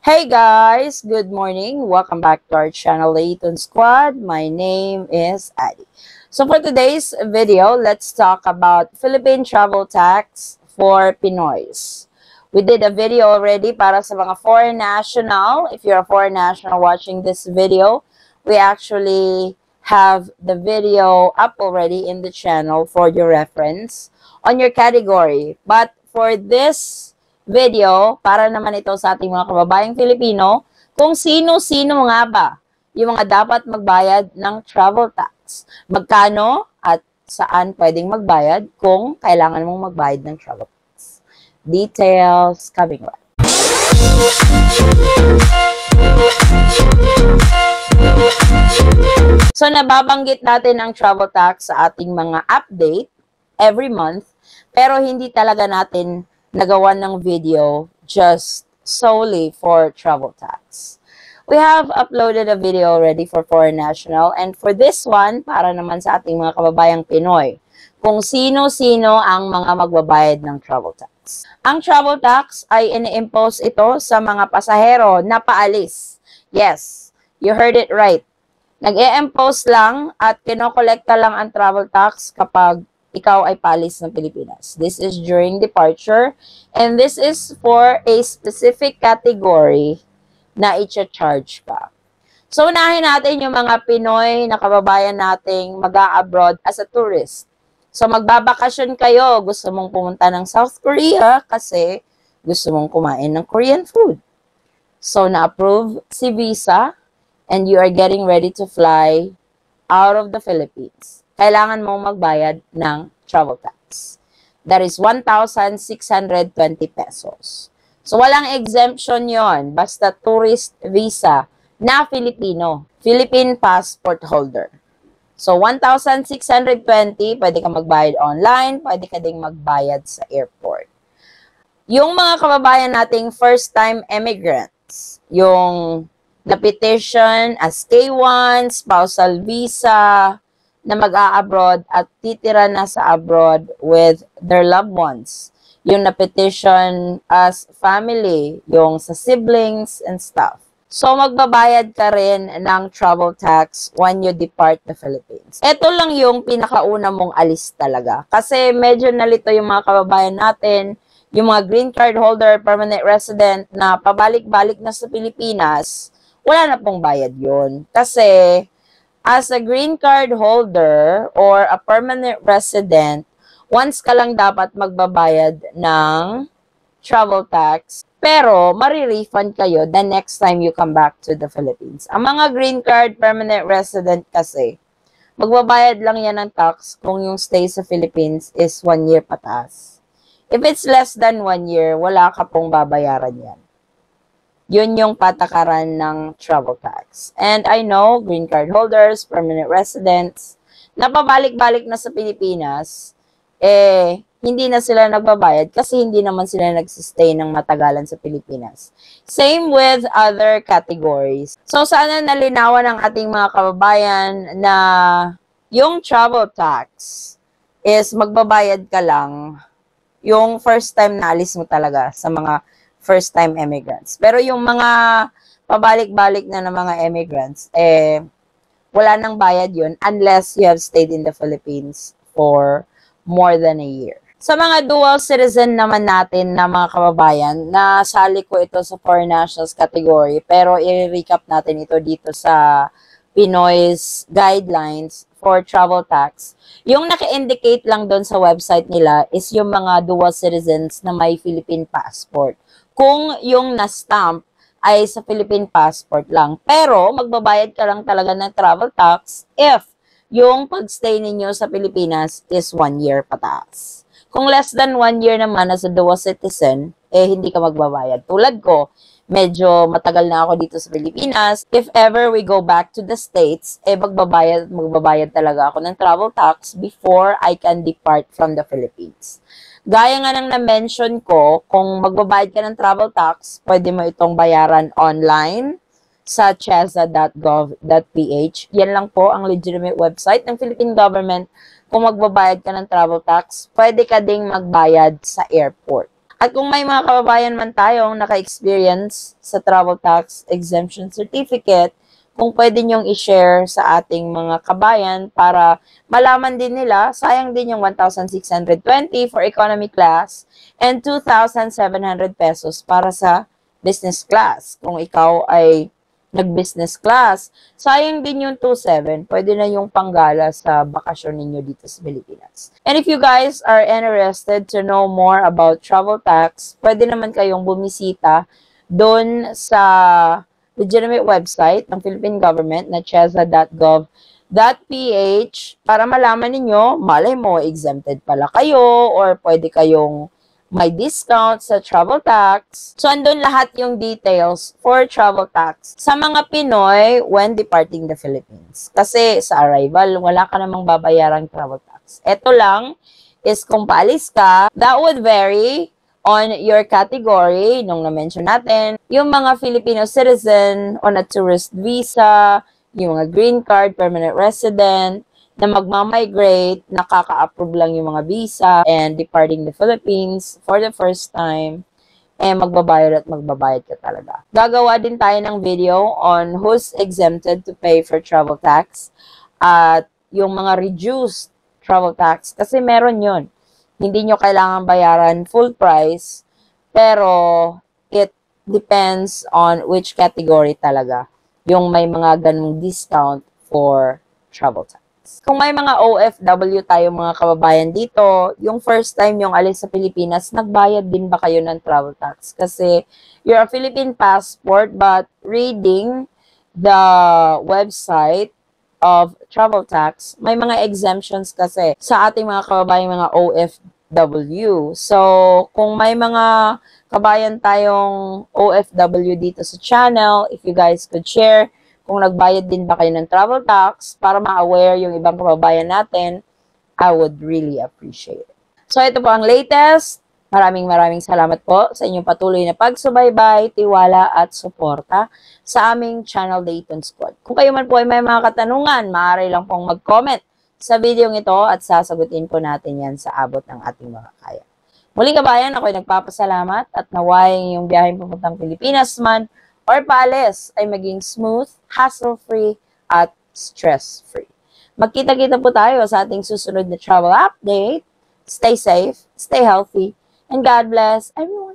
Hey guys, good morning. Welcome back to our channel, Layton Squad. My name is Adi. So for today's video, let's talk about Philippine travel tax for Pinoys. We did a video already para sa mga foreign national. If you're a foreign national watching this video, we actually have the video up already in the channel for your reference on your category. But for this video, para naman ito sa ating mga kababayang Filipino, kung sino-sino nga ba yung mga dapat magbayad ng travel tax. Magkano at saan pwedeng magbayad kung kailangan mong magbayad ng travel tax. Details coming right. So, nababanggit natin ang travel tax sa ating mga update every month, pero hindi talaga natin nagawan ng video just solely for travel tax. We have uploaded a video already for foreign national, and for this one, para naman sa ating mga kababayang Pinoy, kung sino-sino ang mga magbabayad ng travel tax. Ang travel tax ay ini-impose ito sa mga pasahero na paalis. Yes, you heard it right. Nag-e-impose lang at kinokolekta lang ang travel tax kapag ikaw ay paalis ng Pilipinas. This is during departure, and this is for a specific category na i-charge ka. So, unahin natin yung mga Pinoy na kababayan nating mag-a-abroad as a tourist. So, magbabakasyon kayo, gusto mong pumunta ng South Korea kasi gusto mong kumain ng Korean food. So, na-approve si visa and you are getting ready to fly out of the Philippines. Kailangan mong magbayad ng travel tax. That is 1,620 pesos. So, walang exemption yon, basta tourist visa na Filipino, Philippine passport holder. So, 1,620, pwede ka magbayad online, pwede ka ding magbayad sa airport. Yung mga kababayan nating first-time immigrants, yung na-petition as K1, spousal visa, na mag-a-abroad at titira na sa abroad with their loved ones. Yung na-petition as family, yung sa siblings and stuff. So, magbabayad ka rin ng travel tax when you depart the Philippines. Ito lang yung pinakauna mong alis talaga. Kasi medyo nalito yung mga kababayan natin, yung mga green card holder, permanent resident na pabalik-balik na sa Pilipinas, wala na pong bayad yun. Kasi as a green card holder or a permanent resident, once ka lang dapat magbabayad ng travel tax, pero marirefund kayo the next time you come back to the Philippines. Ang mga green card permanent resident kasi, magbabayad lang yan ng tax kung yung stay sa Philippines is 1 year pataas. If it's less than 1 year, wala ka pong babayaran yan. Yun yung patakaran ng travel tax. And I know, green card holders, permanent residents, na pabalik-balik na sa Pilipinas, hindi na sila nagbabayad kasi hindi naman sila nagsistay ng matagalan sa Pilipinas. Same with other categories. So, sana nalinawan ng ating mga kababayan na yung travel tax is magbabayad ka lang yung first time na alis mo talaga sa mga first-time immigrants. Pero yung mga pabalik-balik na ng mga immigrants, wala nang bayad yun unless you have stayed in the Philippines for more than a year. Sa mga dual citizen naman natin na mga kababayan, nasali ko ito sa foreign nationals category, pero i-recap natin ito dito sa Pinoy's guidelines for travel tax. Yung naka-indicate lang doon sa website nila is yung mga dual citizens na may Philippine passport. Kung yung na-stamp ay sa Philippine passport lang. Pero, magbabayad ka lang talaga ng travel tax if yung pagstay ninyo sa Pilipinas is 1 year pataas. Kung less than 1 year naman as a dual citizen, hindi ka magbabayad. Tulad ko, medyo matagal na ako dito sa Pilipinas. If ever we go back to the States, magbabayad talaga ako ng travel tax before I can depart from the Philippines. Gaya nga ng na-mention ko, kung magbabayad ka ng travel tax, pwede mo itong bayaran online sa chesa.gov.ph. Yan lang po ang legitimate website ng Philippine government. Kung magbabayad ka ng travel tax, pwede ka ding magbayad sa airport. At kung may mga kababayan man tayong naka-experience sa travel tax exemption certificate, kung pwede nyong i-share sa ating mga kabayan para malaman din nila, sayang din yung 1,620 for economy class and 2,700 pesos para sa business class. Kung ikaw ay nag-business class, sayang din yung 2,700. Pwede na yung panggala sa bakasyon ninyo dito sa Pilipinas. And if you guys are interested to know more about travel tax, pwede naman kayong bumisita doon sa legitimate website ng Philippine government na cheza.gov.ph para malaman ninyo, malay mo, exempted pala kayo or pwede kayong may discount sa travel tax. So, andun lahat yung details for travel tax sa mga Pinoy when departing the Philippines. Kasi sa arrival, wala ka namang babayarang travel tax. Ito lang is kung paalis ka, that would vary on your category, nung na-mention natin, yung mga Filipino citizen on a tourist visa, yung mga green card, permanent resident, na magmamigrate, nakaka-approve lang yung mga visa and departing the Philippines for the first time, magbabayad ka talaga. Gagawa din tayo ng video on who's exempted to pay for travel tax at yung mga reduced travel tax kasi meron yun. Hindi nyo kailangan bayaran full price pero it depends on which category talaga yung may mga ganung discount for travel tax. Kung may mga OFW tayo mga kababayan dito, yung first time yung alis sa Pilipinas, nagbayad din ba kayo ng travel tax? Kasi you're a Philippine passport but reading the website of travel tax, may mga exemptions kasi sa ating mga kababayan mga OFW. So, kung may mga kabayan tayong OFW dito sa channel, if you guys could share kung nagbayad din ba kayo ng travel tax para ma-aware yung ibang kababayan natin, I would really appreciate it. So, ito po ang latest. Maraming salamat po sa inyong patuloy na pagsubaybay, tiwala at suporta sa aming channel Dayton Squad. Kung kayo man po ay may mga katanungan, maaari lang pong mag-comment sa video ito at sasagutin po natin yan sa abot ng ating mga kaya. Muling kabayan, ako'y nagpapasalamat at naway yung biyaheng papuntang Pilipinas man or paalis ay maging smooth, hassle-free, at stress-free. Magkita-kita po tayo sa ating susunod na travel update. Stay safe, stay healthy, and God bless everyone.